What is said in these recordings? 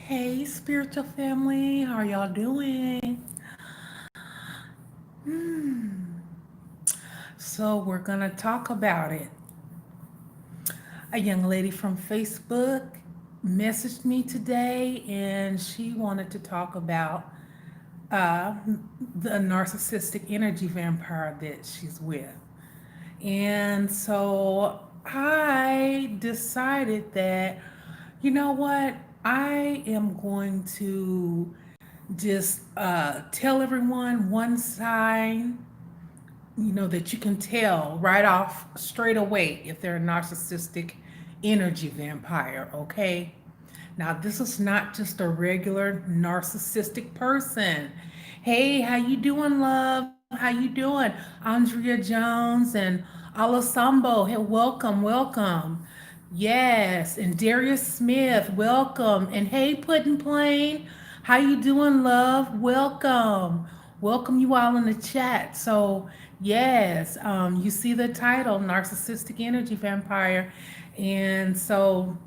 Hey, spiritual family, how are y'all doing? So, we're gonna talk about it. A young lady from Facebook messaged me today and she wanted to talk about uh, the narcissistic energy vampire that she's with. And so I decided that, you know what, I am going to just tell everyone one sign, that you can tell right off straight away if they're a narcissistic energy vampire, okay? Now, this is not just a regular narcissistic person. Hey, how you doing, love? How you doing? Andrea Jones and Alasambo. Hey, welcome, welcome. Yes, and Darius Smith, welcome. And hey, Puddin' Plain, how you doing, love? Welcome. Welcome you all in the chat. So, yes, you see the title, Narcissistic Energy Vampire. And so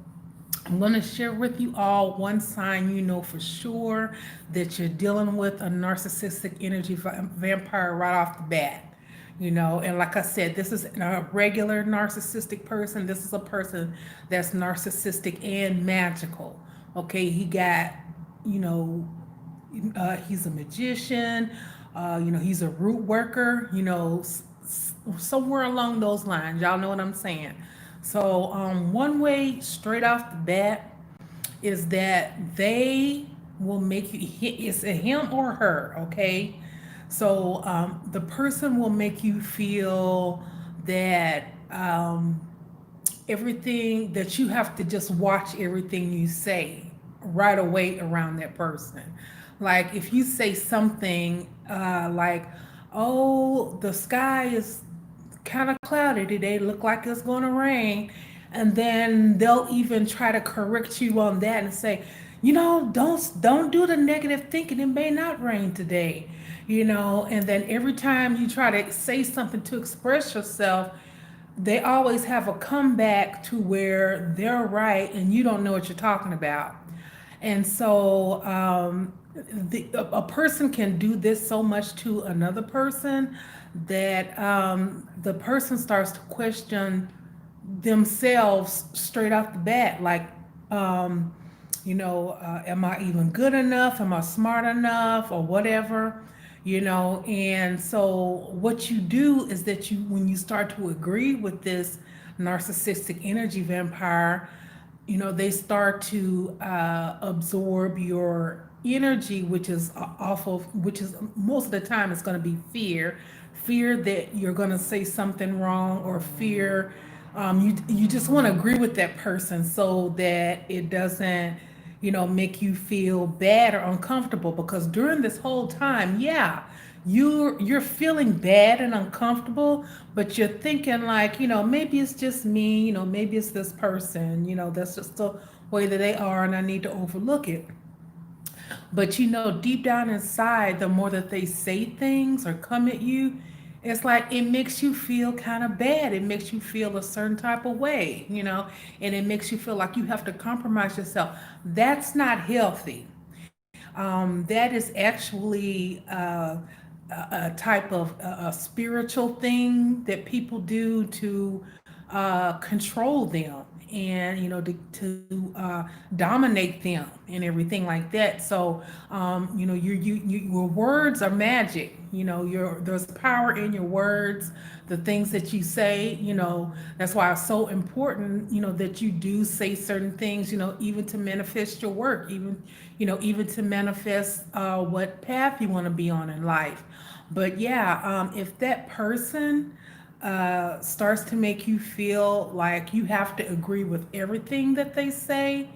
I'm going to share with you all one sign you know for sure that you're dealing with a narcissistic energy vampire right off the bat. And like I said, this is a regular narcissistic person. This is a person that's narcissistic and magical. Okay, he got, you know, he's a magician, he's a root worker, somewhere along those lines. Y'all know what I'm saying. So, one way straight off the bat is that they will make you, it's a him or her, okay? So, the person will make you feel that everything that you have to just watch everything you say right away around that person. Like if you say something like, "Oh, the sky is kind of cloudy today, look like it's going to rain," and then they'll even try to correct you on that and say, don't do the negative thinking, it may not rain today. And then every time you try to say something to express yourself, they always have a comeback to where they're right and you don't know what you're talking about. And so a person can do this so much to another person that the person starts to question themselves straight off the bat. Like, am I even good enough? Am I smart enough? Or whatever. And so what you do is that when you start to agree with this narcissistic energy vampire, they start to absorb your energy, which is awful, which is most of the time it's going to be fear that you're going to say something wrong, or fear you just want to agree with that person so that it doesn't make you feel bad or uncomfortable, because during this whole time, yeah, you're feeling bad and uncomfortable, but you're thinking like, maybe it's just me, maybe it's this person, that's just the way that they are and I need to overlook it. But deep down inside, the more that they say things or come at you, it's like it makes you feel kind of bad. It makes you feel a certain type of way, and it makes you feel like you have to compromise yourself. That's not healthy. That is actually a type of a spiritual thing that people do to control them, and to dominate them and everything like that. So your words are magic. There's power in your words, the things that you say. That's why it's so important that you do say certain things, even to manifest your work, even to manifest what path you want to be on in life. But yeah, if that person starts to make you feel like you have to agree with everything that they say,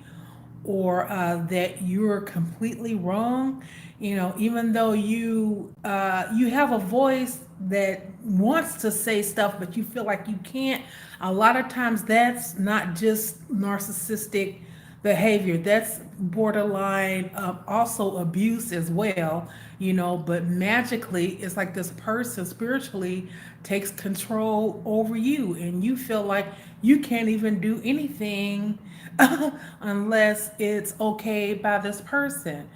or that you're completely wrong, even though you have a voice that wants to say stuff, but you feel like you can't. A lot of times, that's not just narcissistic. behavior. That's borderline also abuse as well, but magically it's like this person spiritually takes control over you, and you feel like you can't even do anything unless it's okay by this person.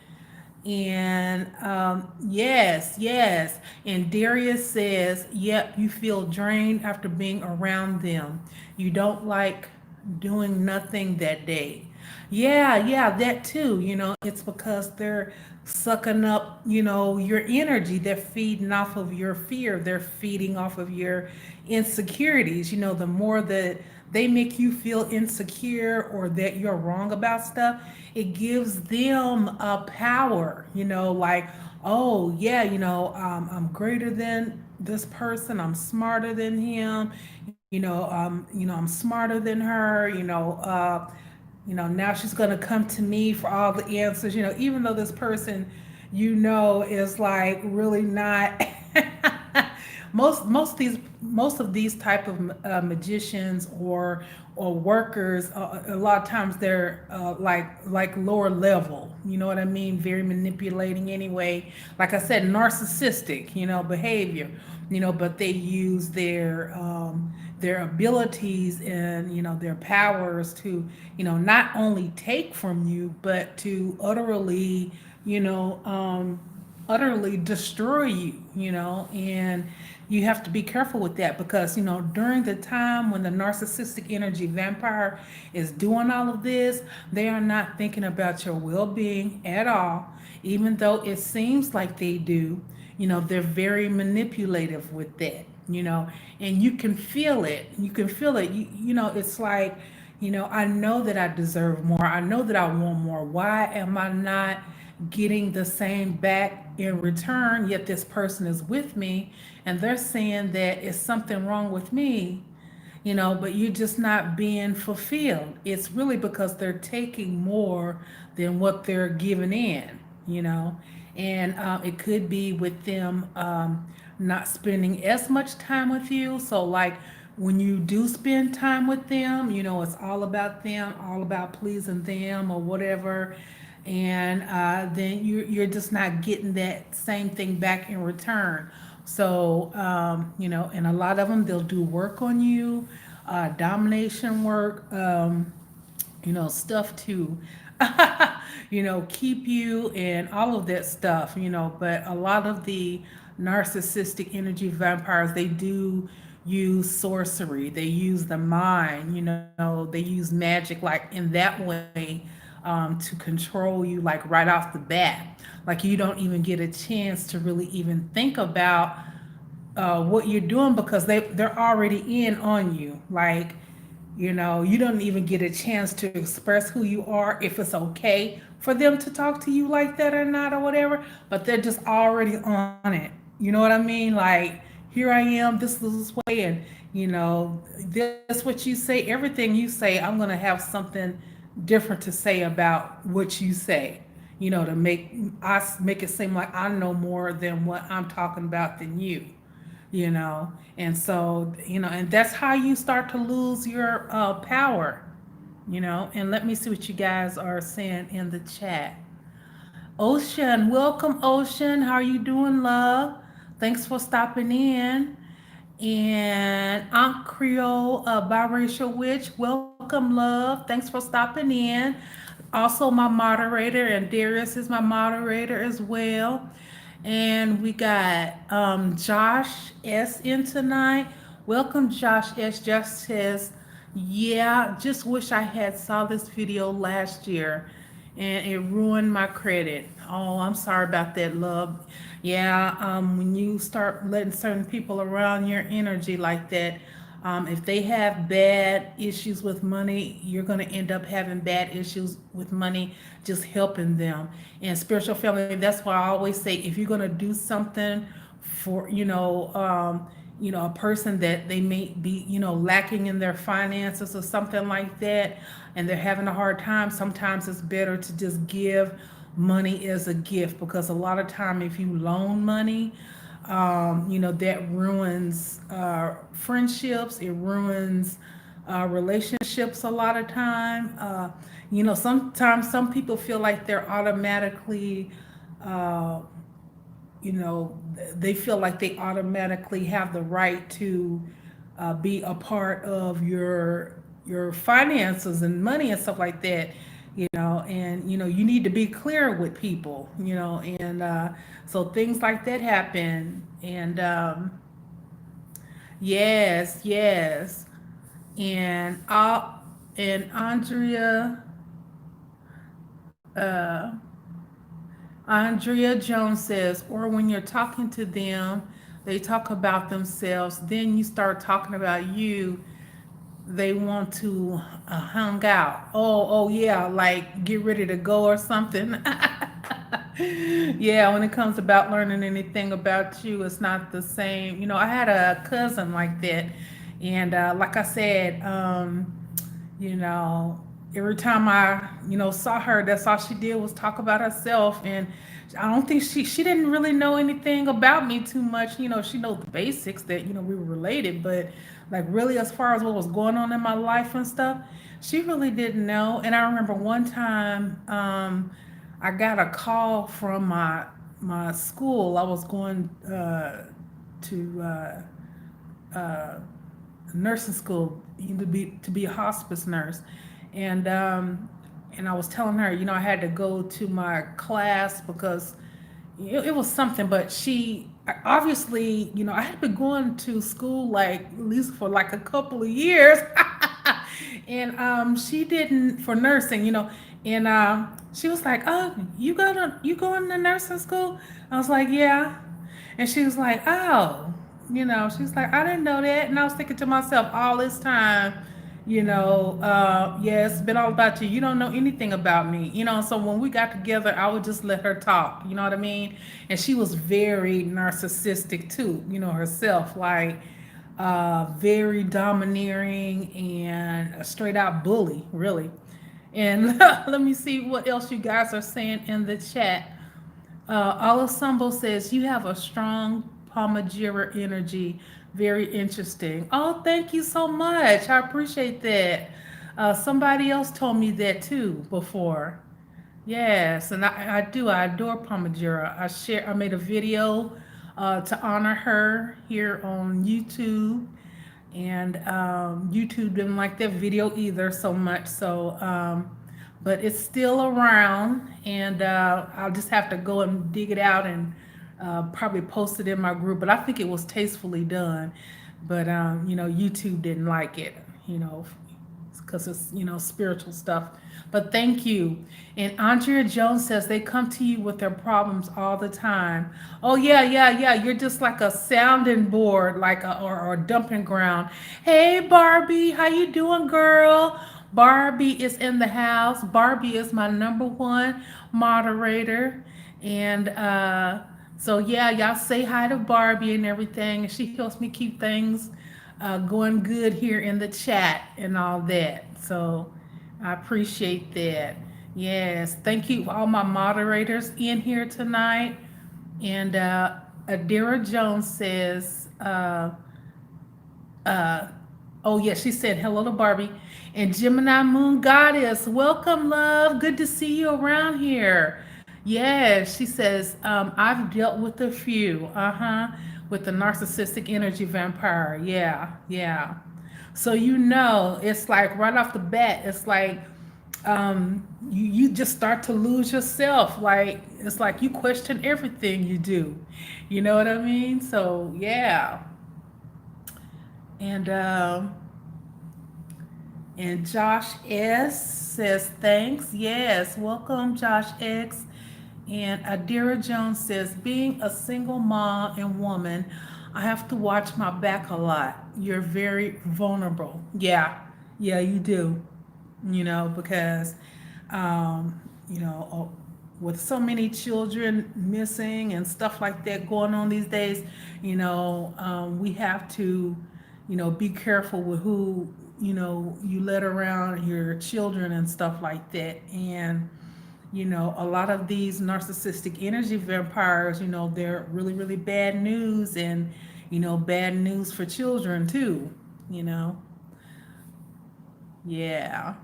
And yes, yes. And Darius says, yep, you feel drained after being around them. You don't like doing nothing that day. Yeah, yeah, that too. It's because they're sucking up, your energy. They're feeding off of your fear. They're feeding off of your insecurities. The more that they make you feel insecure or that you're wrong about stuff, it gives them a power, like, oh, yeah, I'm greater than this person. I'm smarter than him. I'm smarter than her, now she's going to come to me for all the answers, even though this person, is like really not. Most of these type of magicians or workers, a lot of times they're like lower level, you know what I mean, very manipulating anyway, like I said, narcissistic, behavior, but they use their abilities and their powers to not only take from you but to you know um utterly destroy you, and you have to be careful with that because, during the time when the narcissistic energy vampire is doing all of this, they are not thinking about your well being at all, even though it seems like they do. They're very manipulative with that, and you can feel it. You can feel it. It's like, I know that I deserve more. I know that I want more. Why am I not getting the same back in return? Yet this person is with me and they're saying that it's something wrong with me, but you're just not being fulfilled. It's really because they're taking more than what they're giving in, you know, and it could be with them not spending as much time with you. So, like, when you do spend time with them, it's all about them, all about pleasing them or whatever. And then you're just not getting that same thing back in return. So, and a lot of them, they'll do work on you, domination work, stuff to, keep you and all of that stuff, But a lot of the narcissistic energy vampires, they do use sorcery, they use the mind, they use magic, like in that way, to control you, like right off the bat. Like you don't even get a chance to really even think about what you're doing because they're already in on you. Like, you don't even get a chance to express who you are, if it's okay for them to talk to you like that or not or whatever, but they're just already on it. You know what I mean? Like, here I am, this way, and this what you say, everything you say, I'm gonna have something different to say about what you say, to make it seem like I know more than what I'm talking about than you, and so, and that's how you start to lose your power, and let me see what you guys are saying in the chat. Ocean, welcome, Ocean. How are you doing, love? Thanks for stopping in. And Aunt Creole, biracial witch, welcome, love. Thanks for stopping in. Also, my moderator, and Darius is my moderator as well. And we got Josh S in tonight. Welcome, Josh S. Just says, yeah, just wish I had saw this video last year and it ruined my credit. Oh, I'm sorry about that, love. Yeah, when you start letting certain people around your energy like that, if they have bad issues with money, you're going to end up having bad issues with money just helping them. And spiritual family, that's why I always say, if you're going to do something for, a person that they may be, lacking in their finances or something like that, and they're having a hard time, sometimes it's better to just give money as a gift, because a lot of time if you loan money, that ruins friendships. It ruins relationships a lot of time. Sometimes some people feel like they're automatically, uh, they feel like they automatically have the right to be a part of your finances and money and stuff like that. And you need to be clear with people. And so things like that happen. And yes, yes. And and uh, Andrea Jones says, or when you're talking to them, they talk about themselves, then you start talking about you, they want to hang out. Oh, yeah, like get ready to go or something. Yeah, when it comes about learning anything about you, it's not the same. I had a cousin like that, and like I said, you know, every time I, saw her, that's all she did was talk about herself. And I don't think she didn't really know anything about me too much. She knows the basics that, we were related, but like really as far as what was going on in my life and stuff, she really didn't know. And I remember one time, I got a call from my school. I was going to nursing school to be a hospice nurse, and I was telling her, I had to go to my class because it was something. But she obviously, I had been going to school like at least for like a couple of years, and she didn't for nursing, and she was like, "Oh, you going to nursing school?" I was like, "Yeah." And she was like, "Oh," she's like, "I didn't know that." And I was thinking to myself all this time, yeah, it's been all about you. You don't know anything about me, So when we got together, I would just let her talk, you know what I mean? And she was very narcissistic too, herself, like very domineering and a straight out bully, really. And let me see what else you guys are saying in the chat. Alasumbo says, you have a strong Palmajira energy. Very interesting. Oh, thank you so much. I appreciate that. Somebody else told me that too before. Yes, and I do. I adore Palmajira. I made a video to honor her here on YouTube, and YouTube didn't like that video either so much. So, but it's still around, and I'll just have to go and dig it out and probably post it in my group. But I think it was tastefully done. But YouTube didn't like it. You know, because it's spiritual stuff. But thank you. And Andrea Jones says they come to you with their problems all the time. Oh yeah, yeah, yeah. You're just like a sounding board, like or a dumping ground. Hey Barbie, how you doing, girl? Barbie is in the house. Barbie is my number one moderator, and so yeah, y'all say hi to Barbie and everything. She helps me keep things going good here in the chat and all that. So I appreciate that. Yes, thank you all my moderators in here tonight. And Adira Jones says, uh, oh yeah, she said hello to Barbie. And Gemini Moon Goddess, welcome, love. Good to see you around here. Yes, she says, I've dealt with a few. Uh-huh. With the narcissistic energy vampire. Yeah, yeah. So it's like right off the bat, it's like you just start to lose yourself. Like it's like you question everything you do. You know what I mean? So yeah. And Josh S says thanks. Yes, welcome, Josh X. And Adira Jones says, being a single mom and woman, I have to watch my back a lot. You're very vulnerable. Yeah, yeah, you do. Because, um, you know, with so many children missing and stuff like that going on these days, we have to, be careful with who, you let around your children and stuff like that. And, a lot of these narcissistic energy vampires, they're really, really bad news and, bad news for children too, you know. Yeah.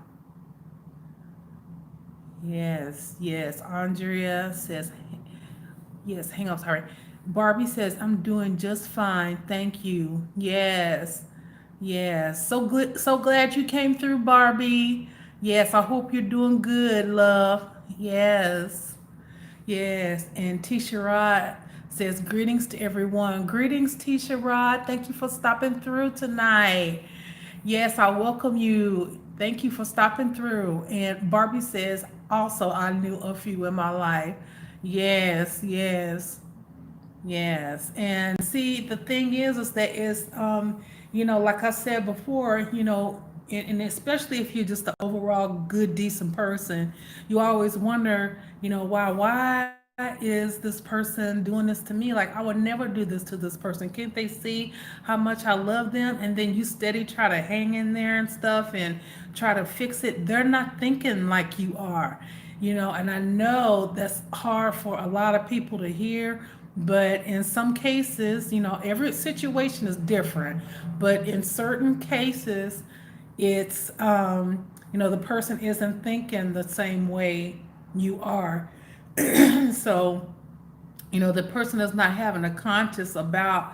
Yes. Yes. Andrea says, yes, hang up, sorry. Barbie says, I'm doing just fine. Thank you. Yes. Yes. So good. So glad you came through, Barbie. Yes. I hope you're doing good, love. Yes. Yes. And Tisha Rod says, greetings to everyone. Greetings, Tisha Rod. Thank you for stopping through tonight. Yes, I welcome you. Thank you for stopping through. And Barbie says, also, I knew a few in my life. Yes, yes. Yes, and see, the thing is that like I said before, and especially if you're just an overall good, decent person, you always wonder, why is this person doing this to me? Like, I would never do this to this person. Can't they see how much I love them? And then you steady try to hang in there and stuff and try to fix it. They're not thinking like you are, and I know that's hard for a lot of people to hear, but in some cases, every situation is different. But in certain cases, it's, the person isn't thinking the same way you are. So, the person is not having a conscious about,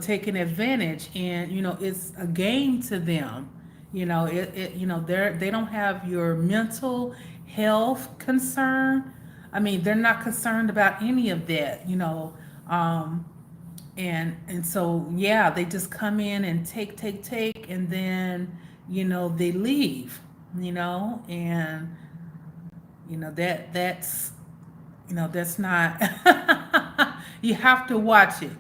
taking advantage, and, it's a game to them. They don't have your mental health concern. I mean, they're not concerned about any of that, um, and so yeah, they just come in and take, and then, they leave, and that's not. You have to watch it.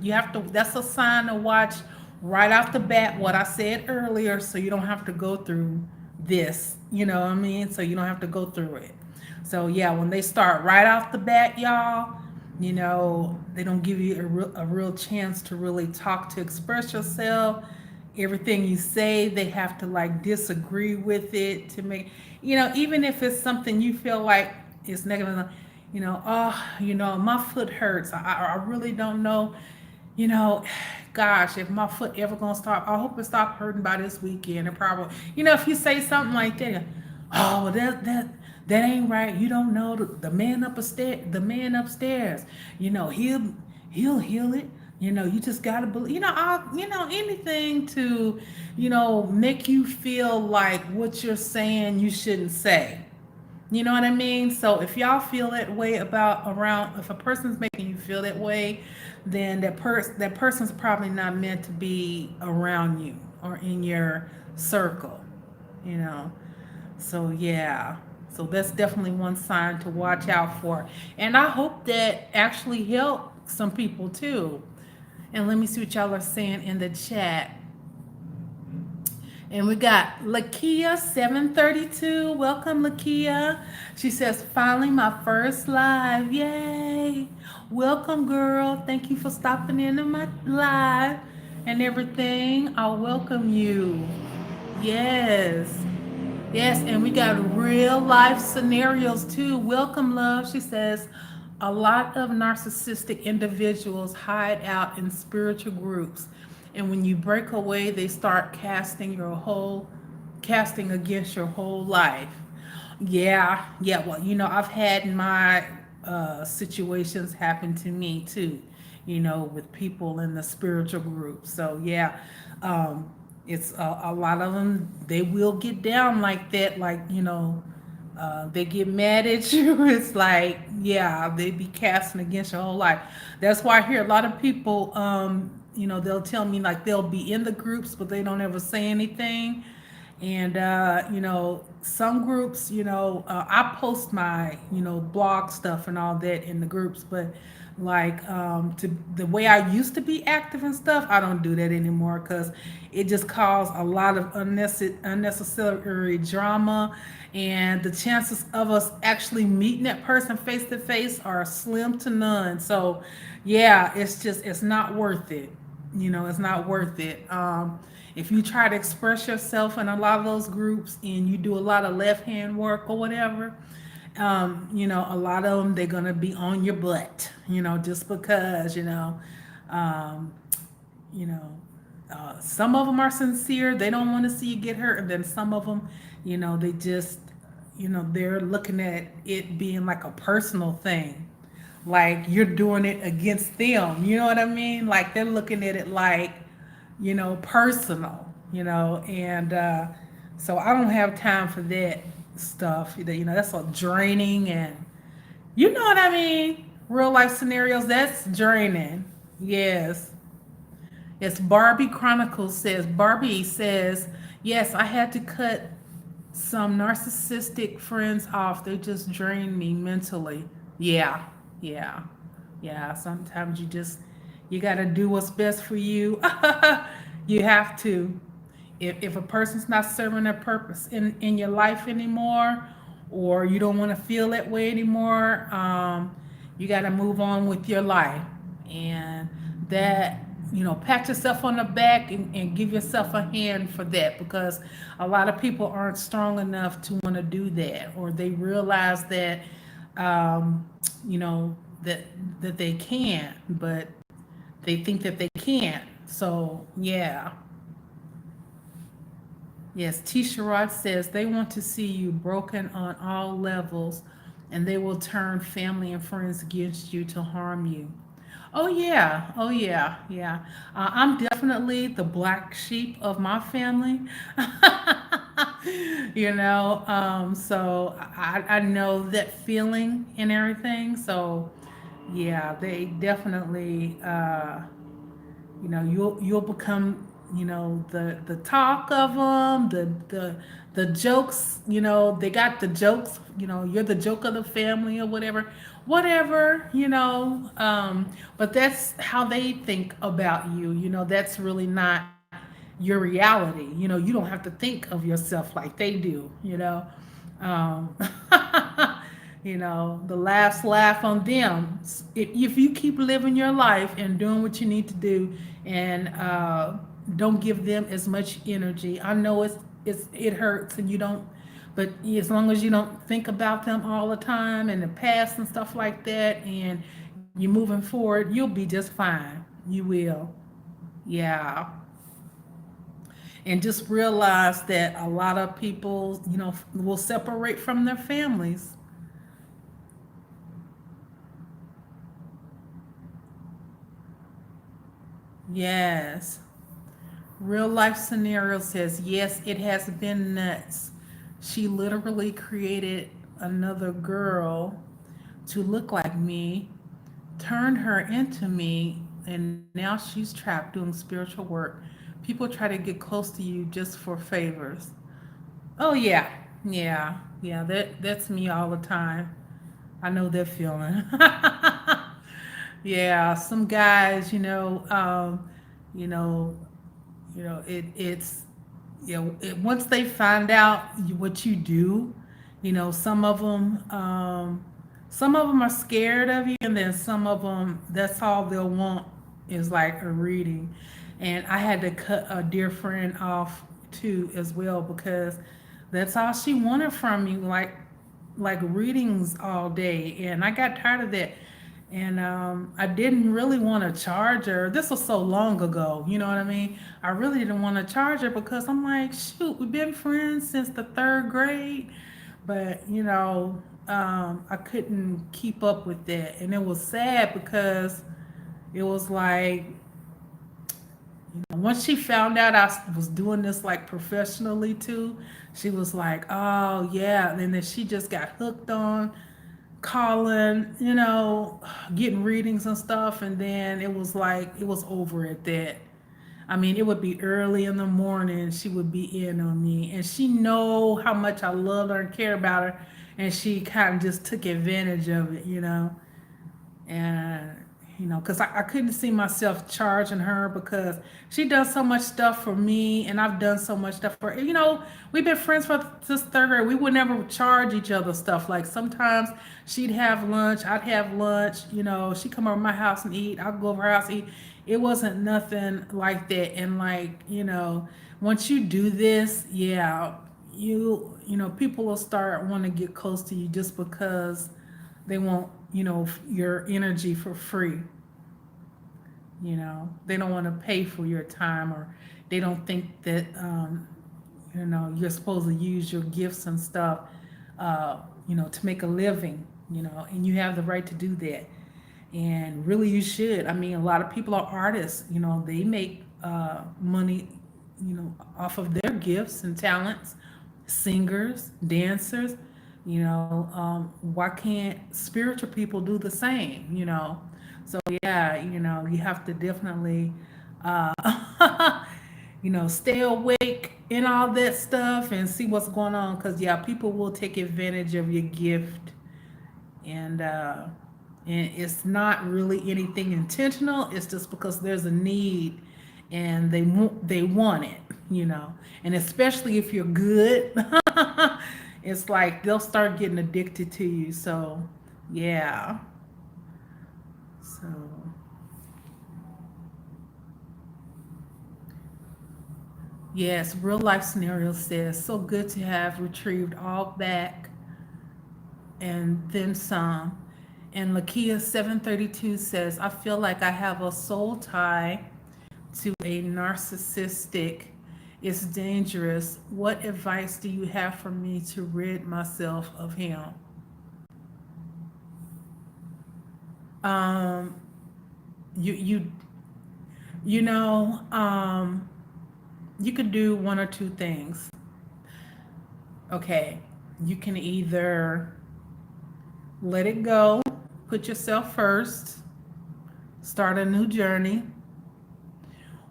That's a sign to watch right off the bat what I said earlier, so you don't have to go through this, you know what I mean? So you don't have to go through it. So yeah, when they start right off the bat, y'all, they don't give you a real chance to really talk, to express yourself. Everything you say, they have to like disagree with it to make, even if it's something you feel like is negative, oh, my foot hurts. I really don't know, you know, gosh, if my foot ever gonna stop, I hope it stop hurting by this weekend. And probably, if you say something like that, oh, well, that ain't right. You don't know the man upstairs. He'll heal it. You just gotta believe. Anything to, make you feel like what you're saying you shouldn't say. You know what I mean? So if y'all feel that way about around, if a person's making you feel that way, then that person's probably not meant to be around you or in your circle, you know. So yeah. So that's definitely one sign to watch out for. And I hope that actually helped some people too. And let me see what y'all are saying in the chat. And we got Lakia 732. Welcome, Lakia. She says, finally my first live. Yay. Welcome, girl. Thank you for stopping into my live and everything. I'll welcome you. Yes. Yes, and we got real life scenarios too. Welcome, love. She says, a lot of narcissistic individuals hide out in spiritual groups. And when you break away, they start casting against your whole life. Yeah, yeah. Well, I've had my situations happen to me too, with people in the spiritual group. So, yeah, it's a lot of them, they will get down like that, like, they get mad at you. It's like, yeah, they be casting against your whole life. That's why I hear a lot of people, they'll tell me like they'll be in the groups, but they don't ever say anything. And some groups, I post my, blog stuff and all that in the groups, but like, to the way I used to be active and stuff, I don't do that anymore, because it just caused a lot of unnecessary drama, and the chances of us actually meeting that person face to face are slim to none. So yeah, it's not worth it. It's not worth it. If you try to express yourself in a lot of those groups and you do a lot of left hand work or whatever, a lot of them, they're gonna be on your butt, just because, um, you know. Some of them are sincere, they don't want to see you get hurt, and then some of them, they just, they're looking at it being like a personal thing, like you're doing it against them. You know what I mean? Like they're looking at it like, personal, and so I don't have time for that stuff. That's all draining, and you know what I mean? Real life scenarios, that's draining. Yes. Yes, Barbie says, yes, I had to cut some narcissistic friends off. They just drain me mentally. Yeah, yeah, yeah. Sometimes you got to do what's best for you. You have to. If a person's not serving their purpose in your life anymore, or you don't want to feel that way anymore, you got to move on with your life. And that, pat yourself on the back, and give yourself a hand for that, because a lot of people aren't strong enough to want to do that, or they realize that, um, you know, that they can't, but they think that they can't. So yeah. Yes, T. Sherrod says they want to see you broken on all levels, and they will turn family and friends against you to harm you. Oh yeah, oh yeah, yeah. I'm definitely the black sheep of my family. So I know that feeling and everything. So yeah, they definitely. You'll become, the talk of them, the jokes. They got the jokes. You're the joke of the family or whatever. But that's how they think about you. That's really not your reality. You don't have to think of yourself like they do. um, the last laugh on them. If you keep living your life and doing what you need to do, and don't give them as much energy. I know it hurts, and you don't, but as long as you don't think about them all the time and the past and stuff like that, and you're moving forward, you'll be just fine. You will. Yeah. And just realize that a lot of people, will separate from their families. Yes. Real life scenario says, yes, it has been nuts. She literally created another girl to look like me, turned her into me, and now she's trapped doing spiritual work. People try to get close to you just for favors. Oh yeah, yeah, yeah. That's me all the time. I know that feeling. Yeah, some guys, you know, it's, once they find out what you do, some of them are scared of you, and then some of them, that's all they'll want is like a reading. And I had to cut a dear friend off too as well, because that's all she wanted from me, like readings all day, and I got tired of that. And I didn't really want to charge her. This was so long ago, you know what I mean? I really didn't want to charge her, because I'm like, shoot, we've been friends since the third grade. But, I couldn't keep up with that. And it was sad, because it was like, once she found out I was doing this like professionally too, she was like, oh yeah. And then she just got hooked on calling, getting readings and stuff. And then it was like, it was over at that. I mean, it would be early in the morning. She would be in on me, and she know how much I love her and care about her, and she kind of just took advantage of it. And because I couldn't see myself charging her, because she does so much stuff for me, and I've done so much stuff for her. We've been friends for this third grade. We would never charge each other stuff. Like sometimes she'd have lunch, I'd have lunch. She'd come over to my house and eat, I'd go over her house and eat. It wasn't nothing like that. And like, once you do this, yeah, people will start wanting to get close to you, just because they want, your energy for free. They don't want to pay for your time, or they don't think that you're supposed to use your gifts and stuff, to make a living, and you have the right to do that. And really, you should. I mean, a lot of people are artists, they make money, off of their gifts and talents, singers, dancers, why can't spiritual people do the same, So, yeah, you have to definitely, uh, stay awake and all that stuff and see what's going on. Because, yeah, people will take advantage of your gift, and it's not really anything intentional. It's just because there's a need, and they want it, and especially if you're good, it's like they'll start getting addicted to you. So, yeah. So, yes, real life scenario says, so good to have retrieved all back and then some. And Lakia 732 says, I feel like I have a soul tie to a narcissistic. It's dangerous. What advice do you have for me to rid myself of him? Um, you you you know, you could do one or two things. Okay, you can either let it go, put yourself first, start a new journey,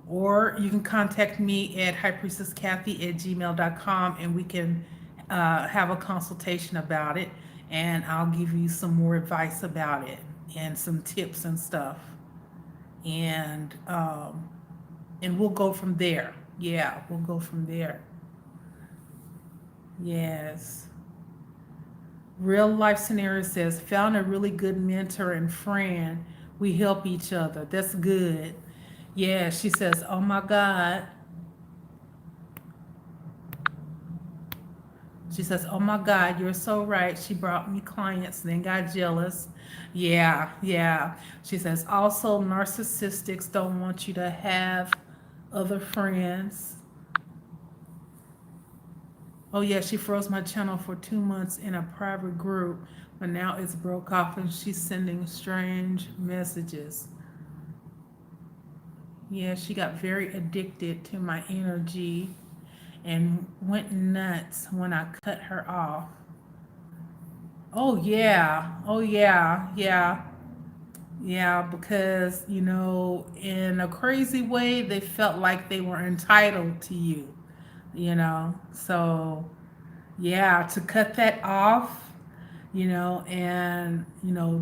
or you can contact me at highpriestesskathy@gmail.com, and we can have a consultation about it, and I'll give you some more advice about it and some tips and stuff, and we'll go from there. Yeah, we'll go from there. Yes. Real life scenario says, found a really good mentor and friend. We help each other. That's good. Yeah, she says, oh my God. She says, oh my God, you're so right. She brought me clients, then got jealous. Yeah, yeah. She says, also, narcissistics don't want you to have other friends. Oh, yeah, she froze my channel for 2 months in a private group, but now it's broke off and she's sending strange messages. Yeah, she got very addicted to my energy and went nuts when I cut her off. Oh, yeah. Oh, yeah. Yeah. Yeah, because, in a crazy way, they felt like they were entitled to you. So, yeah, to cut that off, and,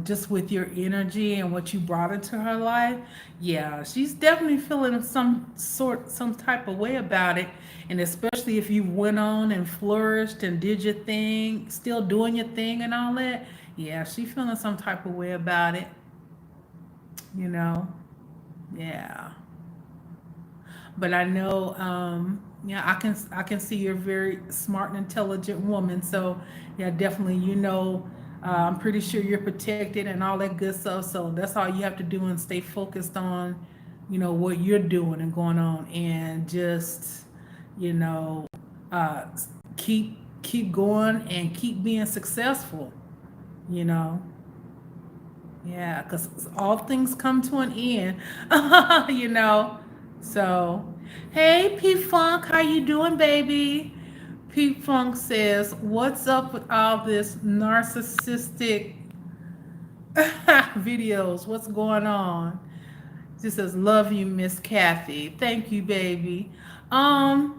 just with your energy and what you brought into her life, yeah, she's definitely feeling some type of way about it. And especially if you went on and flourished and did your thing, still doing your thing and all that, yeah, she feeling some type of way about it, you know, yeah. But I know, yeah, I can see you're a very smart and intelligent woman. So yeah, definitely, I'm pretty sure you're protected and all that good stuff. So that's all you have to do, and stay focused on, what you're doing and going on, and just, you know, uh, keep going and keep being successful. You know. Yeah, because all things come to an end, you know. So, hey, P Funk, how you doing, baby? P Funk says, "What's up with all this narcissistic videos? What's going on?" She says, "Love you, Miss Kathy." Thank you, baby. I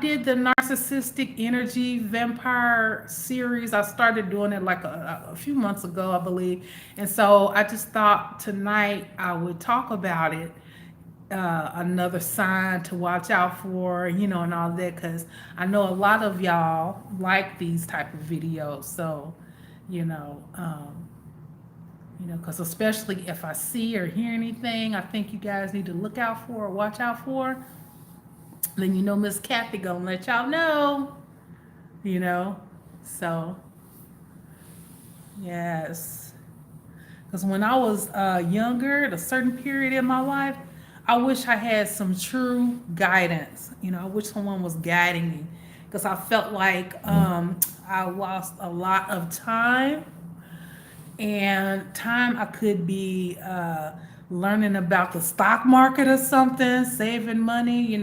did the narcissistic energy vampire series. I started doing it like a few months ago, I believe. And so I just thought tonight I would talk about it. Another sign to watch out for, and all that, because I know a lot of y'all like these type of videos. So, you know, um, because especially if I see or hear anything I think you guys need to look out for or watch out for, then Miss Kathy gonna let y'all know, you know. So yes, Because when I was younger, at a certain period in my life, I wish I had some true guidance. I wish someone was guiding me because I felt like I lost a lot of time, and time I could be learning about the stock market or something, saving money,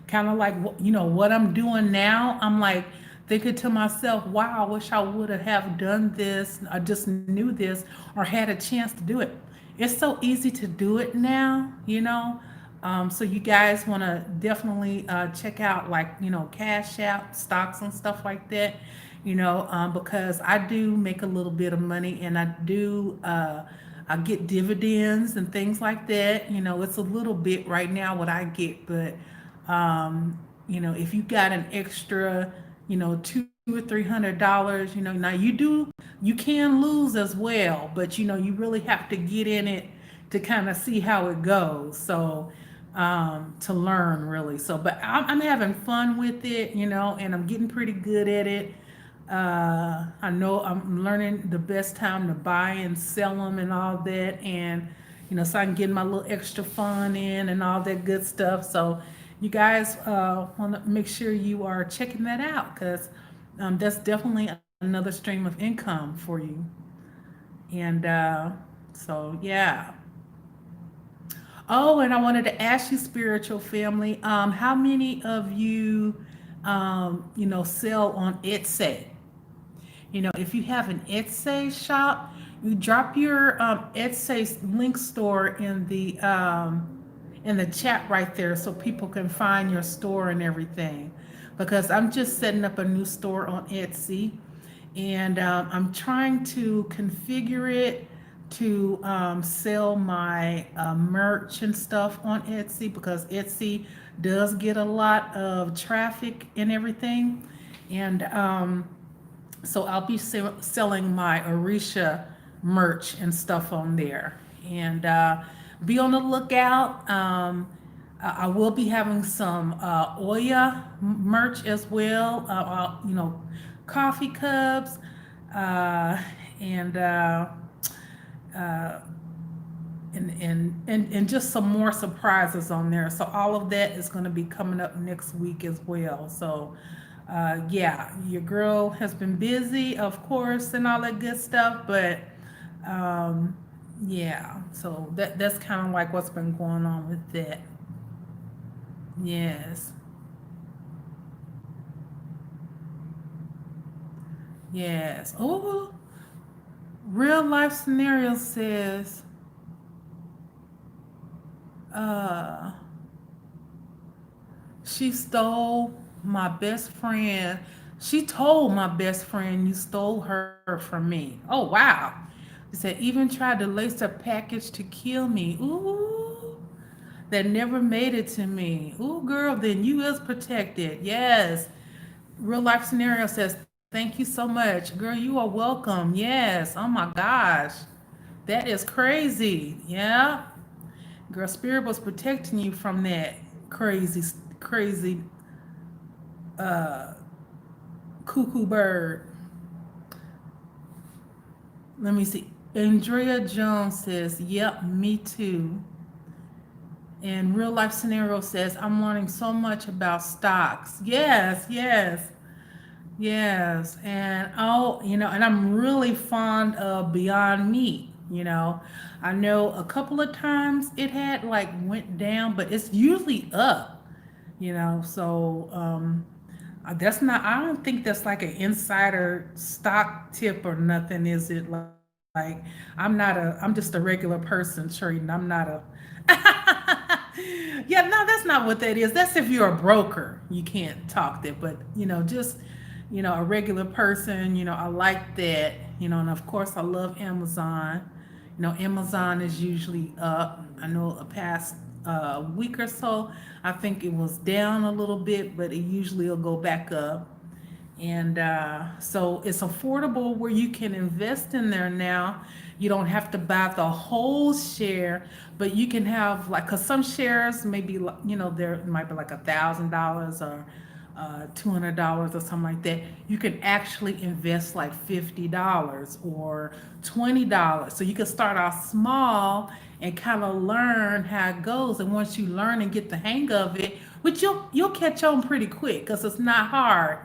kind of like what I'm doing now. I'm like thinking to myself, wow, I wish I would have done this. I just knew this or had a chance to do it. It's so easy to do it now. So you guys want to definitely check out like Cash App, stocks and stuff like that. Because I do make a little bit of money, and I get dividends and things like that. It's a little bit right now what I get, but if you got an extra, $200 or $300, now you can lose as well, but you really have to get in it to kind of see how it goes. So to learn really. So, but I'm having fun with it, and I'm getting pretty good at it. I know I'm learning the best time to buy and sell them and all that, and so I can get my little extra fun in and all that good stuff. So, you guys want to make sure you are checking that out because that's definitely another stream of income for you. And so, yeah. Oh, and I wanted to ask you, spiritual family, how many of you, sell on Etsy? If you have an Etsy shop, you drop your Etsy link store in the chat right there so people can find your store and everything. Because I'm just setting up a new store on Etsy, and I'm trying to configure it to sell my merch and stuff on Etsy because Etsy does get a lot of traffic and everything. And so I'll be selling my Arisha merch and stuff on there. And be on the lookout. I will be having some Oya merch as well. Coffee cups, uh, and, uh, uh, and just some more surprises on there. So all of that is going to be coming up next week as well. So yeah, your girl has been busy, of course, and all that good stuff. But um, yeah, so that's kind of like what's been going on with that. Yes, yes. Oh, real life scenario says, uh, she stole my best friend. She told my best friend you stole her from me. Oh, wow. She said, even tried to lace a package to kill me. Ooh, that never made it to me. Ooh, girl, then you is protected. Yes. Real life scenario says, thank you so much. Girl, you are welcome. Yes. Oh my gosh. That is crazy. Yeah. Girl, Spirit was protecting you from that crazy, crazy cuckoo bird. Let me see. Andrea Jones says, yep, me too. And real life scenario says, I'm learning so much about stocks. Yes, yes, yes. And and I'm really fond of Beyond Meat. I know a couple of times it had like went down, but it's usually up. So that's not. I don't think that's like an insider stock tip or nothing, is it? Like I'm not a. I'm just a regular person trading. I'm not a. Yeah, no, that's not what that is. That's if you're a broker, you can't talk that. But just a regular person. I like that. And of course, I love Amazon. Amazon is usually up. I know a past week or so, I think it was down a little bit, but it usually will go back up. And so it's affordable where you can invest in there now. You don't have to buy the whole share, but you can have like, cause some shares maybe, there might be like $1,000 or $200 or something like that, you can actually invest like $50 or $20. So you can start off small and kind of learn how it goes. And once you learn and get the hang of it, which you'll catch on pretty quick because it's not hard.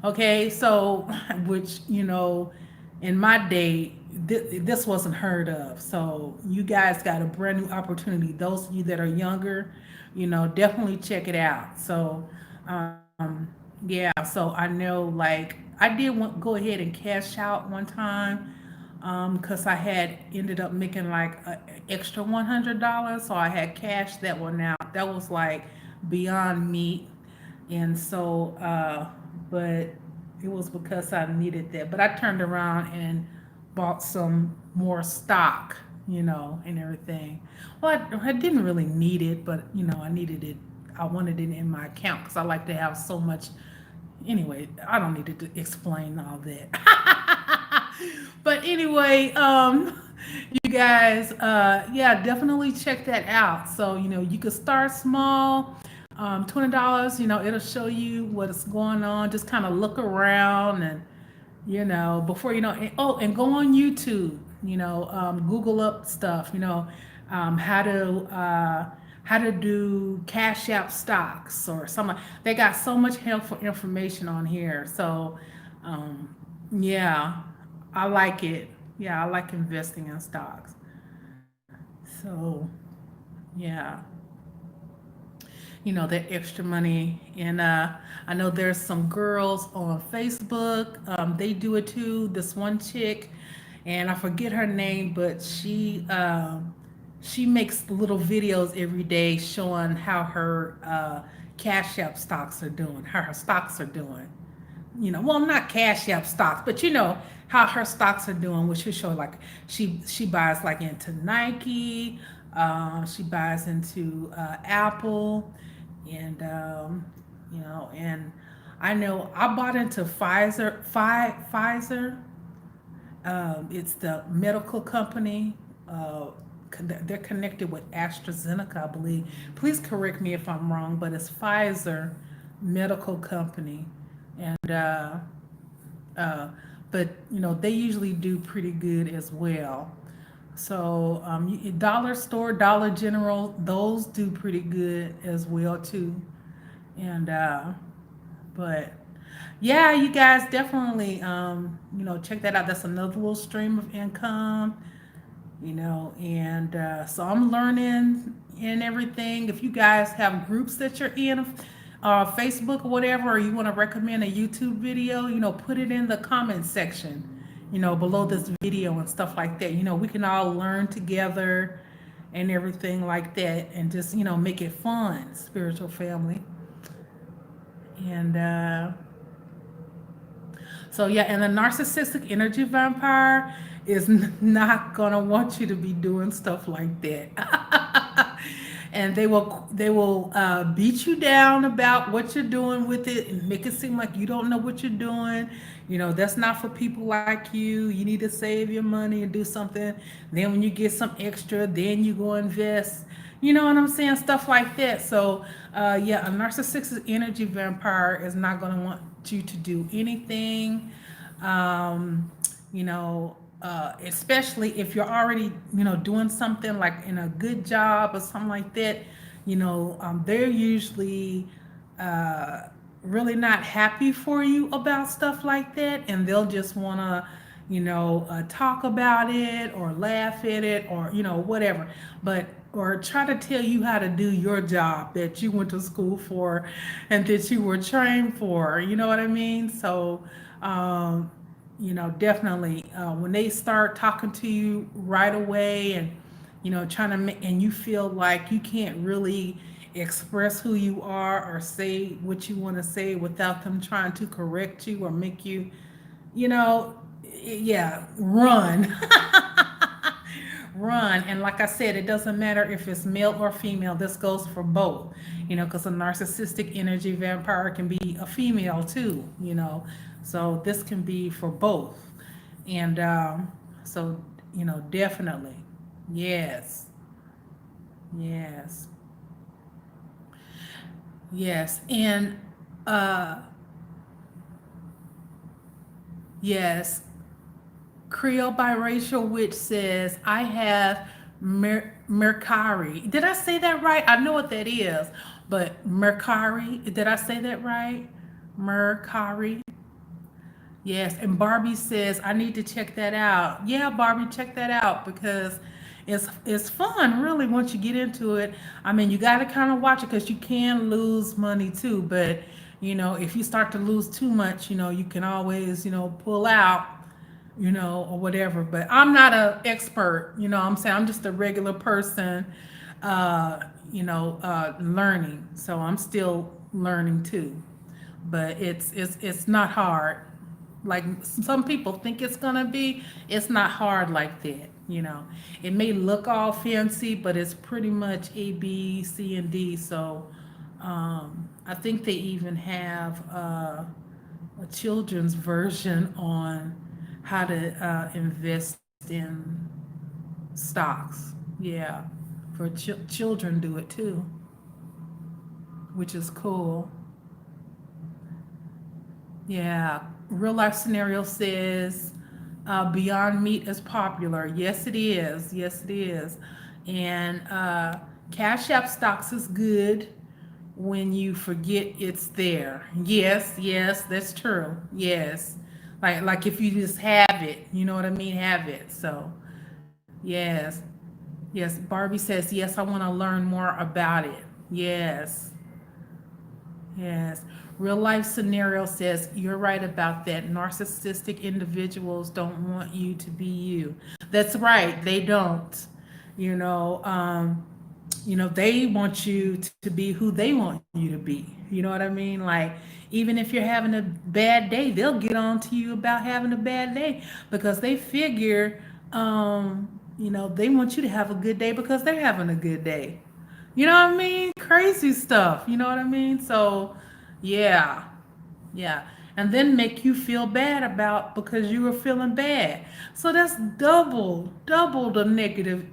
Okay, so which in my day, this wasn't heard of. So you guys got a brand new opportunity. Those of you that are younger, definitely check it out. So, yeah, so I know like I did go ahead and cash out one time because I had ended up making like an extra $100. So I had cashed that one out. That was like beyond meat. And so, but it was because I needed that. But I turned around and bought some more stock, and everything. Well, I didn't really need it, but I needed it. I wanted it in my account because I like to have so much. Anyway, I don't need to explain all that. But anyway, you guys, yeah, definitely check that out. So you could start small. $20, it'll show you what's going on. Just kind of look around and before and go on YouTube, Google up stuff, how to do cash app stocks or something. They got so much helpful information on here. So, yeah, I like it. Yeah, I like investing in stocks. So, yeah, that extra money. And I know there's some girls on Facebook. They do it too. This one chick, and I forget her name, but she makes little videos every day showing how her Cash App stocks are doing, how her stocks are doing. Well, not Cash App stocks, but how her stocks are doing, which will show like she buys like into Nike, she buys into Apple, and and I know I bought into Pfizer. It's the medical company. They're connected with AstraZeneca, I believe. Please correct me if I'm wrong, but it's Pfizer medical company, and uh, but they usually do pretty good as well. So Dollar Store, Dollar General, those do pretty good as well too. And but yeah, you guys definitely check that out. That's another little stream of income. And so I'm learning and everything. If you guys have groups that you're in, Facebook or whatever, or you want to recommend a YouTube video, put it in the comment section, below this video and stuff like that. We can all learn together and everything like that, and just make it fun, spiritual family. And so yeah, and the narcissistic energy vampire is not gonna want you to be doing stuff like that. And they will beat you down about what you're doing with it and make it seem like you don't know what you're doing. That's not for people like you. You need to save your money and do something. Then when you get some extra, then you go invest. You know what I'm saying? Stuff like that. So, yeah, a narcissistic energy vampire is not going to want you to do anything. Especially if you're already, doing something like in a good job or something like that. They're usually really not happy for you about stuff like that, and they'll just want to talk about it or laugh at it or whatever, but or try to tell you how to do your job that you went to school for and that you were trained for. You know what I mean? So definitely when they start talking to you right away, and trying to make, and you feel like you can't really express who you are or say what you want to say without them trying to correct you or make you, you know, yeah, run. Run. And like I said, it doesn't matter if it's male or female. This goes for both, because a narcissistic energy vampire can be a female too, So this can be for both. And so, definitely. Yes. Yes. Yes. And Uh, yes, Creole biracial witch says, I have Mercari. Did I say that right? I know what that is, but Mercari, did I say that right? Mercari. Yes, and Barbie says I need to check that out. Yeah, Barbie, check that out because it's fun really once you get into it. I mean, you got to kind of watch it because you can lose money too. But if you start to lose too much, you can always pull out, or whatever. But I'm not an expert. I'm saying I'm just a regular person, uh, learning. So I'm still learning too, but it's not hard like some people think it's gonna be. It's not hard like that. It may look all fancy, but it's pretty much A, B, C, and D. So I think they even have a children's version on how to invest in stocks. Yeah, for children do it too, which is cool. Yeah, real life scenario says Beyond Meat is popular. Yes, it is. Yes, it is. And Cash App stocks is good when you forget it's there. Yes, yes, that's true. Yes, like if you just have it, you know what I mean? Have it. So yes, yes. Barbie says yes. I want to learn more about it. Yes. Yes. Real life scenario says you're right about that. Narcissistic individuals don't want you to be you. That's right. They don't. You know, um, they want you to be who they want you to be. You know what I mean? Like, even if you're having a bad day, they'll get on to you about having a bad day because they figure, they want you to have a good day because they're having a good day. You know what I mean? Crazy stuff. You know what I mean? So, yeah, yeah. And then make you feel bad about because you were feeling bad. So that's double the negative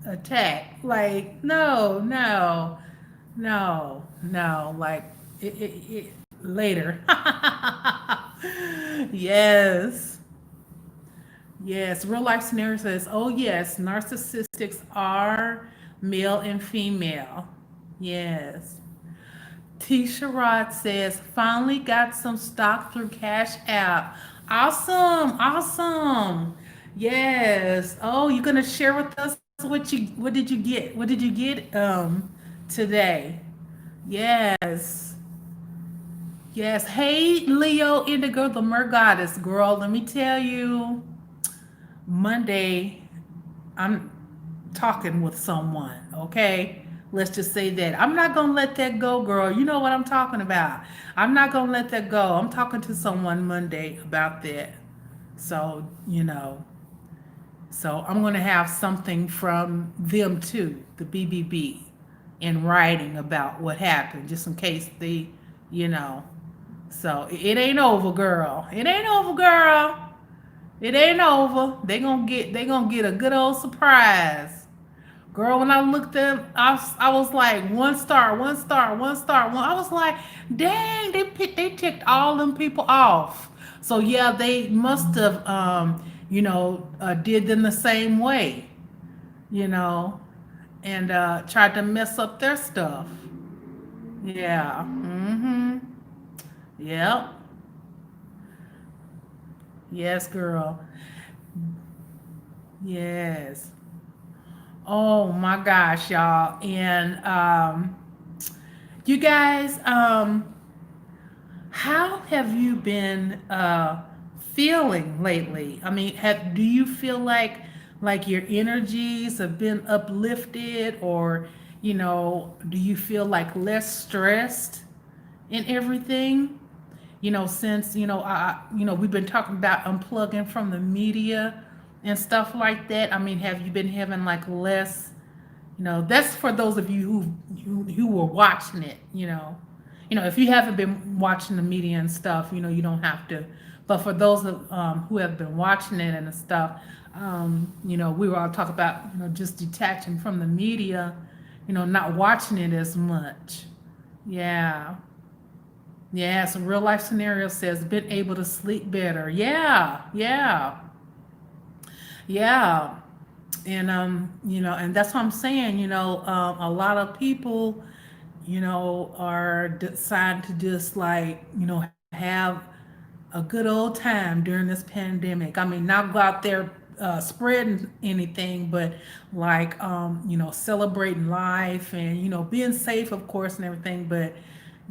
attack. Like, no, no, no, no. Like, later. Yes. Yes, real life scenario says, oh yes, narcissistics are male and female. Yes. T. Sherrod says, finally got some stock through Cash App. Awesome, awesome. Yes. Oh, you're gonna share with us what did you get? What did you get today? Yes. Yes. Hey, Leo Indigo, the Mer Goddess girl. Let me tell you, Monday I'm talking with someone, okay? Let's just say that. I'm not going to let that go, girl. You know what I'm talking about. I'm not going to let that go. I'm talking to someone Monday about that. So, so I'm going to have something from them too, the BBB, in writing about what happened, just in case they, you know. So it ain't over, girl. It ain't over, girl. It ain't over. They gonna get a good old surprise. Girl, when I looked up, I was like, one star, one star, one star. One. I was like, dang, they ticked all them people off. So yeah, they must have, did them the same way, you know, and tried to mess up their stuff. Yeah. Mm-hmm. Yep. Yes, girl. Yes. Oh my gosh, y'all. And you guys, how have you been feeling lately? I mean, do you feel like your energies have been uplifted, or do you feel like less stressed in everything? Since we've been talking about unplugging from the media and stuff like that. I mean, have you been having like less? That's for those of you who were watching it. If you haven't been watching the media and stuff, you don't have to. But for those who have been watching it and stuff, we were all talking about just detaching from the media, not watching it as much. Yeah. Yes, a real life scenario says been able to sleep better. Yeah, yeah, yeah. And and that's what I'm saying, a lot of people, are deciding to just like, have a good old time during this pandemic. I mean, not go out there spreading anything, but like, celebrating life and, being safe, of course, and everything, but,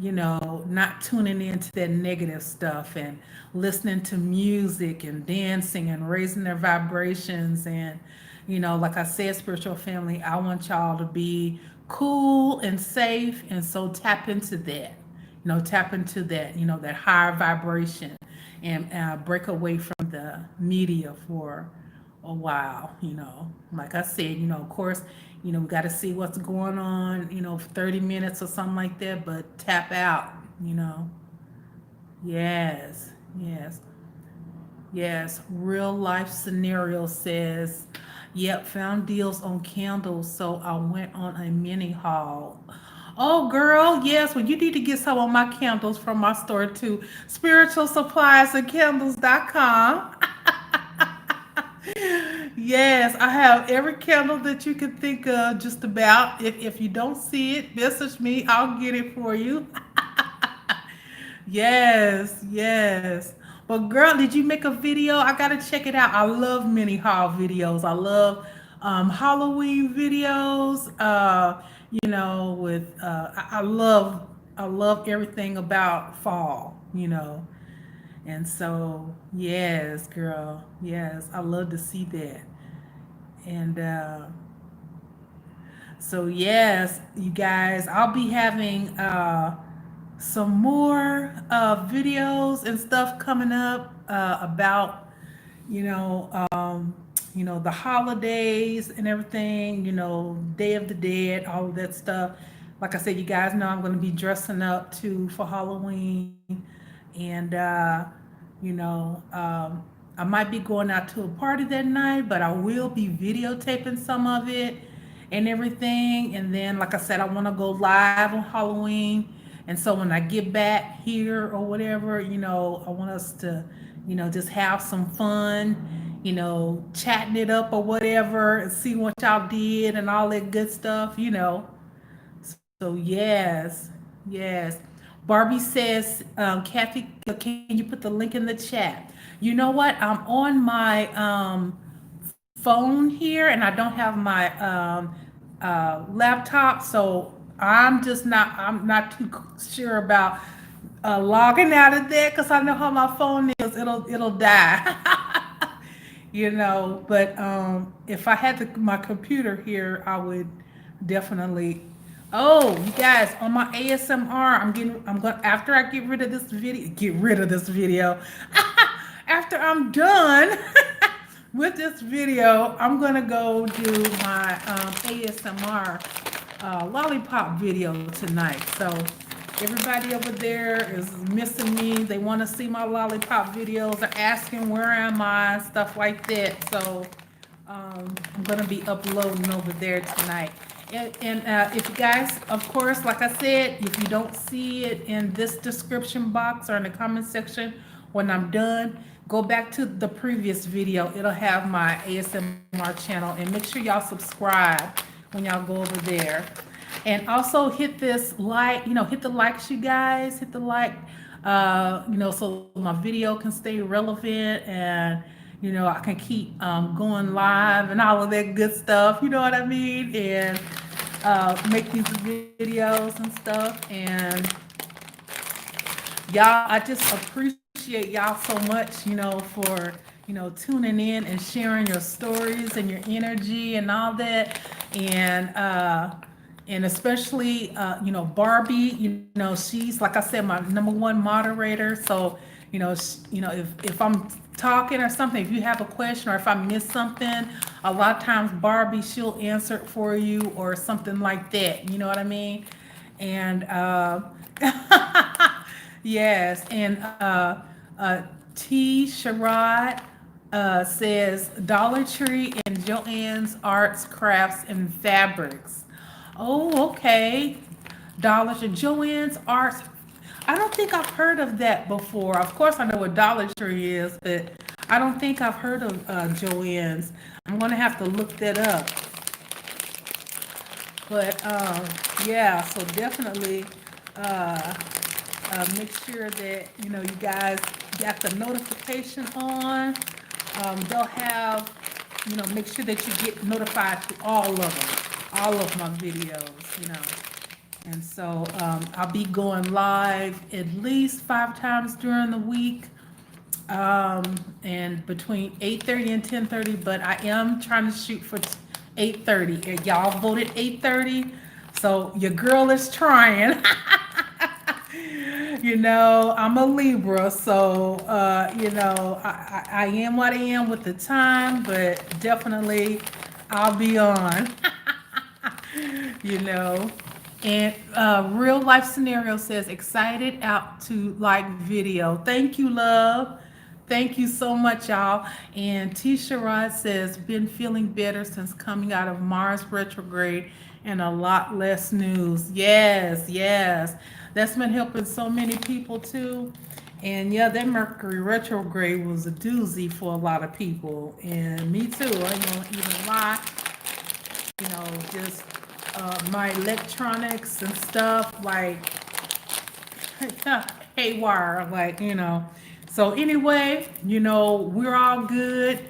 not tuning into that negative stuff and listening to music and dancing and raising their vibrations. And, like I said, spiritual family, I want y'all to be cool and safe. And so tap into that, tap into that, that higher vibration and break away from the media for a while. Like I said, of course, we got to see what's going on, for 30 minutes or something like that, but tap out, you know. Yes, yes, yes. Real life scenario says, yep, found deals on candles, so I went on a mini haul. Oh, girl, yes. Well, you need to get some of my candles from my store too. Spiritual supplies and candles.com. Yes, I have every candle that you can think of, just about. If you don't see it, message me. I'll get it for you. Yes, yes. But girl, did you make a video? I gotta check it out. I love mini haul videos. I love Halloween videos. With I love everything about fall. And so yes, girl, yes, I love to see that. And so yes, you guys, I'll be having some more videos and stuff coming up about you know the holidays and everything, Day of the Dead, all of that stuff. Like I said, you guys know I'm going to be dressing up too for Halloween. And I might be going out to a party that night, but I will be videotaping some of it and everything. And then, like I said, I want to go live on Halloween. And so when I get back here or whatever, I want us to, just have some fun, chatting it up or whatever, and see what y'all did and all that good stuff. So yes, yes. Barbie says, Kathy, can you put the link in the chat? You know what? I'm on my phone here, and I don't have my laptop, so I'm not too sure about logging out of that, because I know how my phone is. It'll die. But if I had my computer here, I would definitely. Oh, you guys, on my ASMR, I'm going, after I get rid of this video. After I'm done with this video, I'm gonna go do my ASMR lollipop video tonight. So everybody over there is missing me. They want to see my lollipop videos. They're asking where am I, stuff like that. So I'm gonna be uploading over there tonight. And if you guys, of course, like I said, if you don't see it in this description box or in the comment section when I'm done, go back to the previous video. It'll have my ASMR channel, and make sure y'all subscribe when y'all go over there. And also hit this like, hit the likes, you guys, hit the like, so my video can stay relevant, and I can keep going live and all of that good stuff. You know what I mean? And make these videos and stuff. And y'all, I just appreciate y'all so much, for tuning in and sharing your stories and your energy and all that. And especially Barbie, she's, like I said, my number one moderator. So if I'm talking or something, if you have a question or if I miss something, a lot of times Barbie, she'll answer it for you or something like that. You know what I mean? And yes. And T. Sherrod says Dollar Tree and Joann's Arts, Crafts, and Fabrics. Oh, okay. Dollar Tree, Joann's Arts. I don't think I've heard of that before. Of course, I know what Dollar Tree is, but I don't think I've heard of Joann's. I'm gonna have to look that up. But yeah, so definitely uh, make sure that you guys got the notification on. They'll have make sure that you get notified to all of my videos. And so I'll be going live at least 5 times during the week, and between 8:30 and 10:30. But I am trying to shoot for 8:30. And y'all voted 8:30, so your girl is trying. I'm a Libra, so I am what I am with the time, but definitely I'll be on. you know. And real life scenario says excited out to like video. Thank you, love. Thank you so much, y'all. And Tisha Rod says been feeling better since coming out of Mars retrograde and a lot less news. Yes, yes. That's been helping so many people too. And yeah, that Mercury retrograde was a doozy for a lot of people. And me too. I ain't gonna even lie. Just my electronics and stuff like haywire, So anyway, we're all good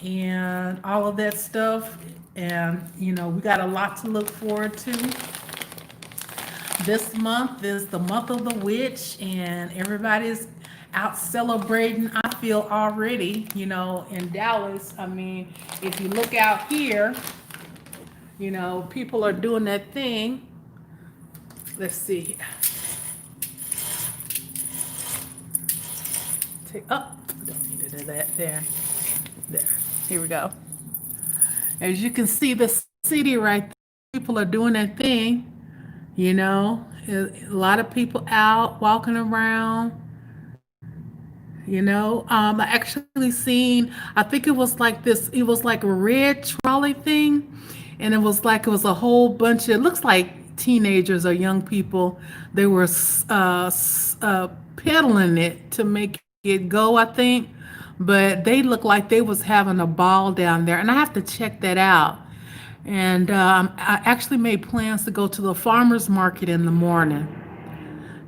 and all of that stuff. And, we got a lot to look forward to. This month is the month of the witch, and everybody's out celebrating. I feel already, in Dallas. I mean, if you look out here, people are doing that thing. Let's see. Take don't need to do that. There. Here we go. As you can see, the city right there, people are doing that thing. A lot of people out walking around. I actually seen. I think it was like this. It was like a red trolley thing, and it was a whole bunch of. It looks like teenagers or young people. They were pedaling it to make it go. I think, but they looked like they was having a ball down there, and I have to check that out. And I actually made plans to go to the farmers market in the morning.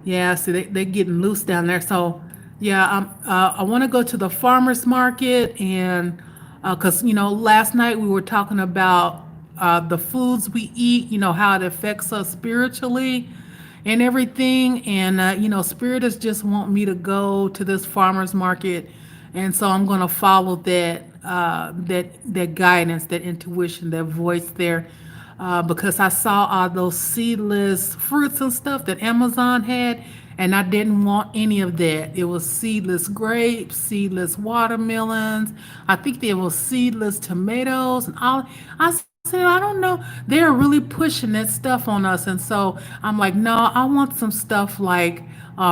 Yeah, see, they getting loose down there. So, yeah, I want to go to the farmers market, and because last night we were talking about the foods we eat, how it affects us spiritually and everything. And Spirit is just want me to go to this farmers market, and so I'm gonna follow that guidance, that intuition, that voice there, because I saw all those seedless fruits and stuff that Amazon had, and I didn't want any of that. It was seedless grapes, seedless watermelons. I think there was seedless tomatoes and all. I said, I don't know. They're really pushing that stuff on us, and so I'm like, no, I want some stuff like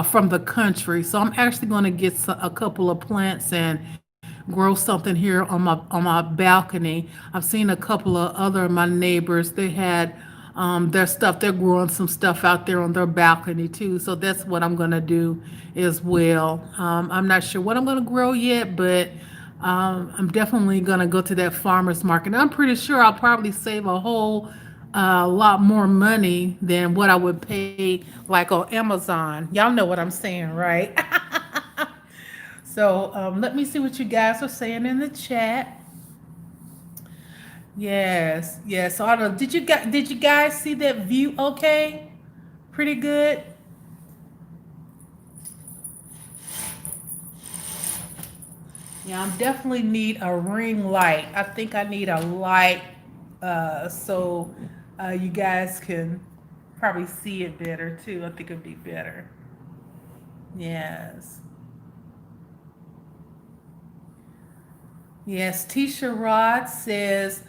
from the country. So I'm actually going to get a couple of plants and grow something here on my balcony. I've seen a couple of other of my neighbors. They had their stuff. They're growing some stuff out there on their balcony too. So that's what I'm gonna do as well. I'm not sure what I'm gonna grow yet, but I'm definitely gonna go to that farmers market. I'm pretty sure I'll probably save a whole lot more money than what I would pay like on Amazon. Y'all know what I'm saying, right? So let me see what you guys are saying in the chat. Yes, yes. So I don't know. Did you guys see that view? Okay, pretty good. Yeah, I definitely need a ring light. I think I need a light so you guys can probably see it better too. I think it'd be better. Yes. Yes, Tisha Rod says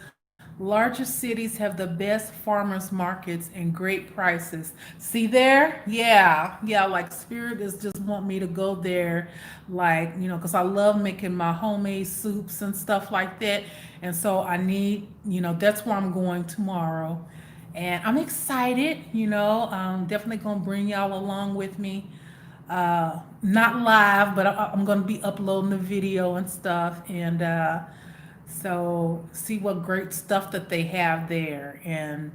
larger cities have the best farmers markets and great prices. See there? Yeah. Yeah, like Spirit is just want me to go there, like, because I love making my homemade soups and stuff like that. And so I need, that's where I'm going tomorrow. And I'm excited, definitely gonna bring y'all along with me. Not live, but I'm going to be uploading the video and stuff. And so see what great stuff that they have there. And,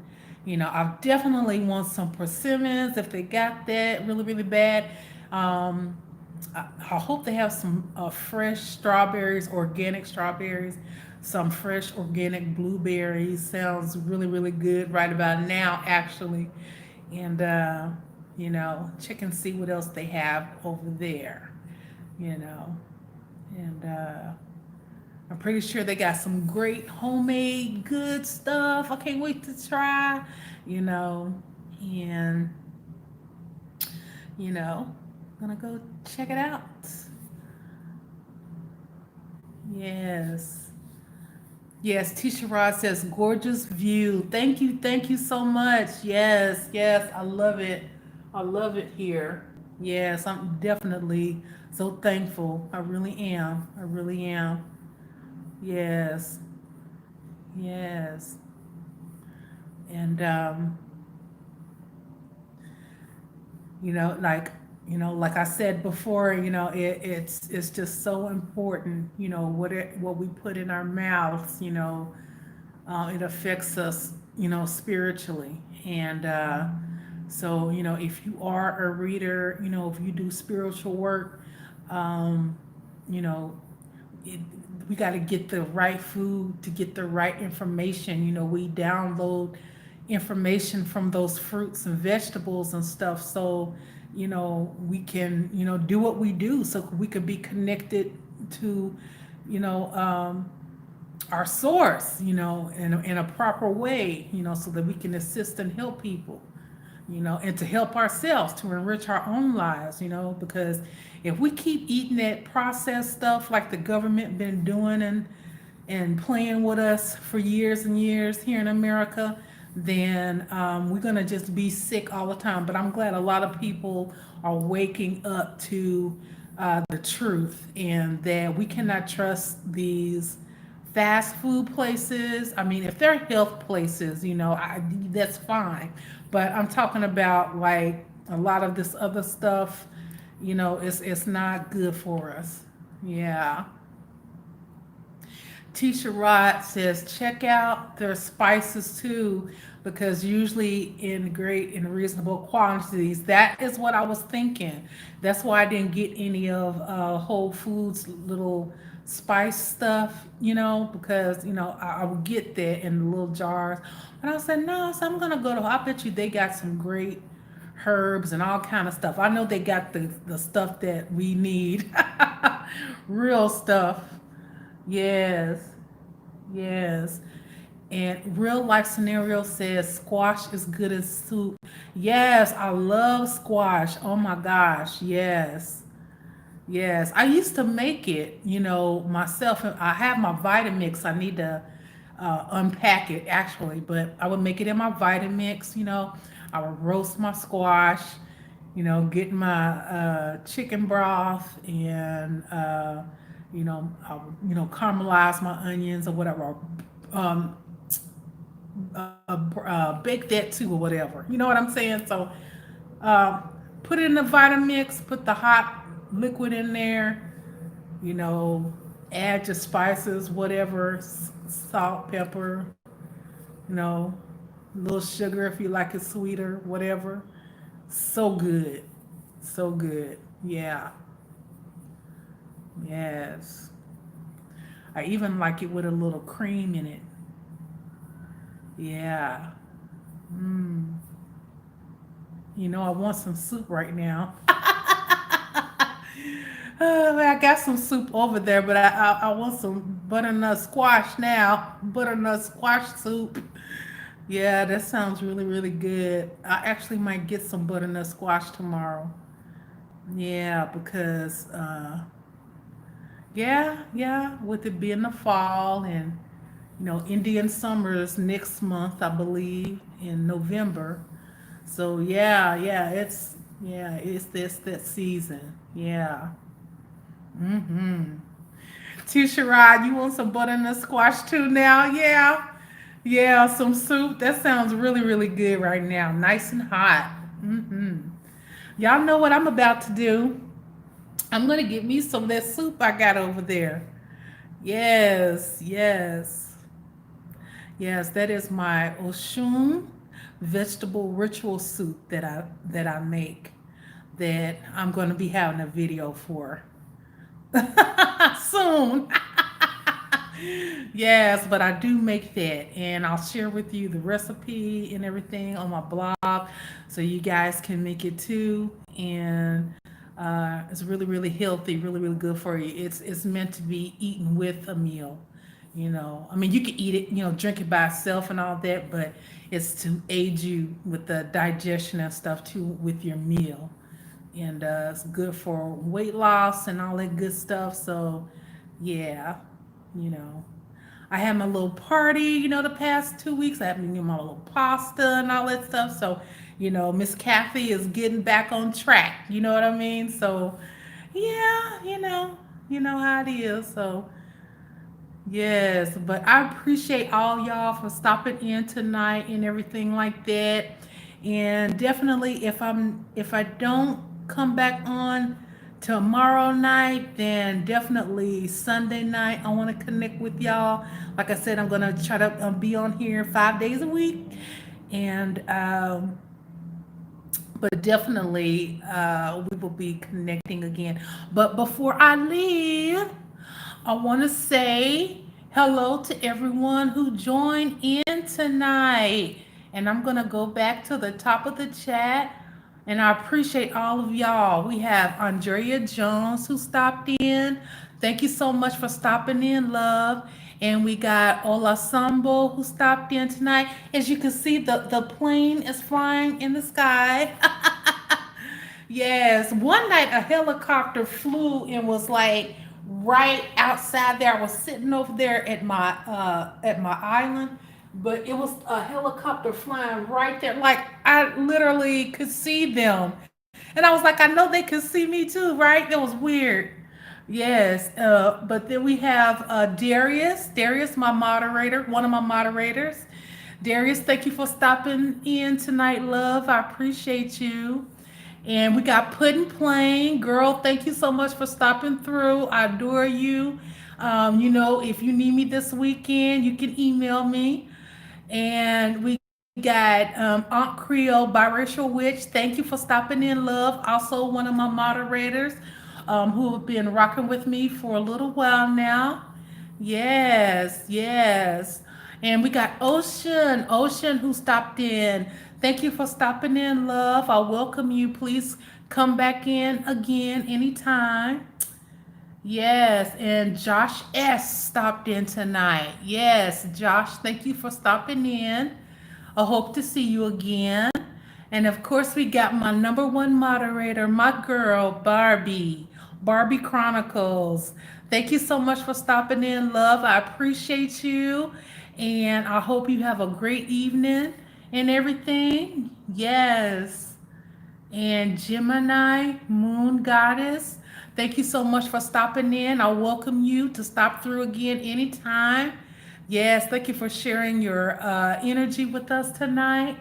I definitely want some persimmons if they got that really, really bad. Um, I hope they have some fresh strawberries, organic strawberries, some fresh organic blueberries. Sounds really, really good right about now, actually. And, check and see what else they have over there, you know. And I'm pretty sure they got some great homemade good stuff. I can't wait to try, you know. And, you know, gonna go check it out. Yes. Yes, Tisha Rod says, gorgeous view. Thank you so much. Yes, yes, I love it. I love it here. Yes, I'm definitely so thankful. I really am. I really am. Yes, yes. And like like I said before, it's just so important, what we put in our mouths, it affects us, spiritually. And so, if you are a reader, if you do spiritual work, um, you know, it, we got to get the right food to get the right information. We download information from those fruits and vegetables and stuff, so we can do what we do, so we could be connected to you know um, our source, in a proper way, so that we can assist and help people, and to help ourselves to enrich our own lives, because if we keep eating that processed stuff like the government been doing and playing with us for years and years here in America, then we're gonna just be sick all the time. But I'm glad a lot of people are waking up to the truth, and that we cannot trust these fast food places. I mean, if they're health places, that's fine. But I'm talking about like a lot of this other stuff, it's not good for us. Yeah. Tisha Rod says, check out their spices too, because usually in great and reasonable quantities. That is what I was thinking. That's why I didn't get any of Whole Foods little spice stuff, because I would get that in the little jars. But I said no, so I'm gonna go to. I bet you they got some great herbs and all kind of stuff. I know they got the stuff that we need, real stuff. Yes, yes. And real life scenario says squash is good as soup. Yes, I love squash. Oh my gosh, yes. Yes, I used to make it, myself. I have my Vitamix. I need to unpack it actually, but I would make it in my Vitamix. I would roast my squash, get my chicken broth, and I would, caramelize my onions or whatever. Um, Bake that too or whatever. You know what I'm saying? So uh, put it in the Vitamix, put the hot liquid in there, you know, add your spices, whatever, salt, pepper, you know, a little sugar if you like it sweeter, whatever. So good. So good. Yeah. Yes. I even like it with a little cream in it. Yeah. Mm. I want some soup right now. I got some soup over there, but I want some butternut squash now. Butternut squash soup. Yeah, that sounds really, really good. I actually might get some butternut squash tomorrow. Yeah, because, yeah, yeah, with it being the fall and, Indian summer is next month, I believe, in November. So, yeah, it's this, that season. Yeah. Mm-hmm. Tisha Rod, you want some butternut squash too now? Yeah. Yeah, some soup. That sounds really, really good right now. Nice and hot. Mm-hmm. Y'all know what I'm about to do. I'm gonna get me some of that soup I got over there. Yes, yes, yes. That is my Oshun vegetable ritual soup that I make. That I'm gonna be having a video for soon. Yes, but I do make that, and I'll share with you the recipe and everything on my blog, so you guys can make it too. And it's really, really healthy, really, really good for you. It's meant to be eaten with a meal. I mean, you can eat it, drink it by itself and all that, but it's to aid you with the digestion and stuff too with your meal. And it's good for weight loss and all that good stuff. So, yeah, you know. I had my little party, the past 2 weeks. I had my little pasta and all that stuff. So, Miss Kathy is getting back on track. You know what I mean? So, yeah, you know how it is. So, yes, but I appreciate all y'all for stopping in tonight and everything like that. And definitely, if I don't come back on tomorrow night, then definitely Sunday night I want to connect with y'all. Like I said, I'm gonna try to be on here 5 days a week, and but definitely we will be connecting again. But before I leave, I want to say hello to everyone who joined in tonight. And I'm going to go back to the top of the chat. And I appreciate all of y'all. We have Andrea Jones who stopped in. Thank you so much for stopping in, love. And we got Ola Sambo who stopped in tonight. As you can see, the plane is flying in the sky. Yes, one night a helicopter flew and was like right outside there. I was sitting over there at my island, but it was a helicopter flying right there. Like I literally could see them, and I was like, I know they could see me too, right? That was weird. Yes, but then we have Darius, my moderator, one of my moderators. Darius, thank you for stopping in tonight, love. I appreciate you. And we got Puddin' Plain. Girl, thank you so much for stopping through. I adore you. If you need me this weekend, you can email me. And we got Aunt Creole, Biracial Witch. Thank you for stopping in, love. Also, one of my moderators who have been rocking with me for a little while now. Yes, yes. And we got Ocean who stopped in. Thank you for stopping in, love. I welcome you. Please come back in again anytime. Yes, and Josh S stopped in tonight. Yes, Josh, thank you for stopping in. I hope to see you again. And of course, we got my number one moderator, my girl, Barbie Chronicles. Thank you so much for stopping in, love. I appreciate you. And I hope you have a great evening and everything. Yes. And Gemini, Moon Goddess, thank you so much for stopping in. I welcome you to stop through again anytime. Yes, thank you for sharing your energy with us tonight.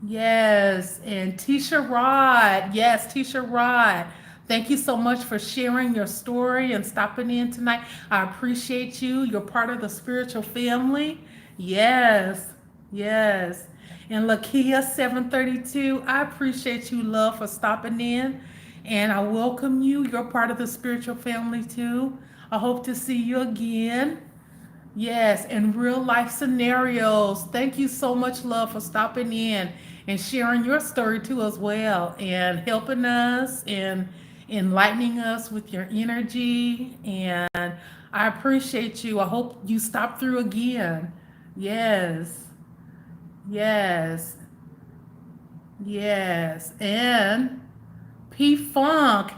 Yes, and Tisha Rod. Yes, Tisha Rod. Thank you so much for sharing your story and stopping in tonight. I appreciate you. You're part of the spiritual family. Yes, yes. And Lakia 732, I appreciate you, love, for stopping in. And I welcome you. You're part of the spiritual family too. I hope to see you again. Yes, and real life scenarios. Thank you so much, love, for stopping in and sharing your story too as well, and helping us and enlightening us with your energy. And I appreciate you. I hope you stop through again. Yes, yes, yes. And P Funk.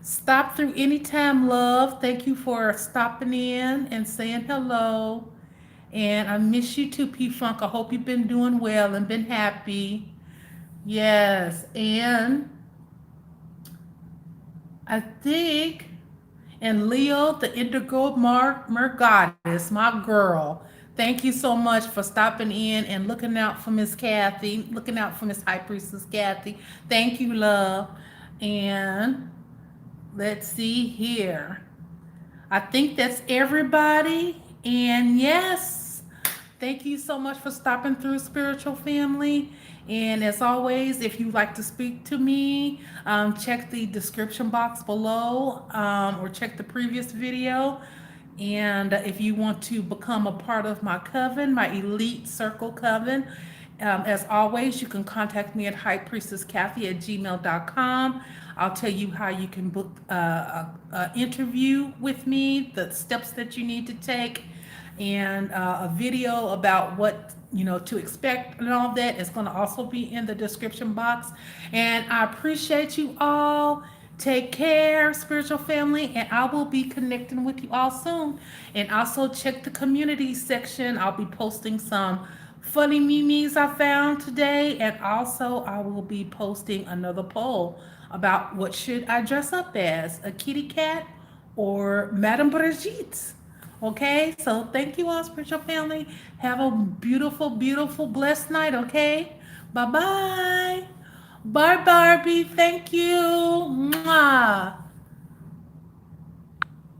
Stop through anytime, love. Thank you for stopping in and saying hello. And I miss you too, P Funk. I hope you've been doing well and been happy. Yes. And I think, and Leo, the indigo mer goddess, my girl. Thank you so much for stopping in and looking out for Miss Kathy, looking out for Miss High Priestess Kathy. Thank you, love. And let's see here. I think that's everybody. And yes, thank you so much for stopping through, spiritual family. And as always, if you'd like to speak to me, check the description box below, or check the previous video. And if you want to become a part of my coven, my elite circle coven, as always, you can contact me at highpriestesskathy@gmail.com. I'll tell you how you can book a interview with me, the steps that you need to take, and a video about what to expect and all that is going to also be in the description box. And I appreciate you all. Take care, spiritual family, and I will be connecting with you all soon. And also check the community section. I'll be posting some funny memes I found today, and also I will be posting another poll about what should I dress up as, a kitty cat or Madame Brigitte. Okay, so thank you all, spiritual family. Have a beautiful, beautiful, blessed night. Okay, bye bye. Bye, Barbie. Thank you. Mwah.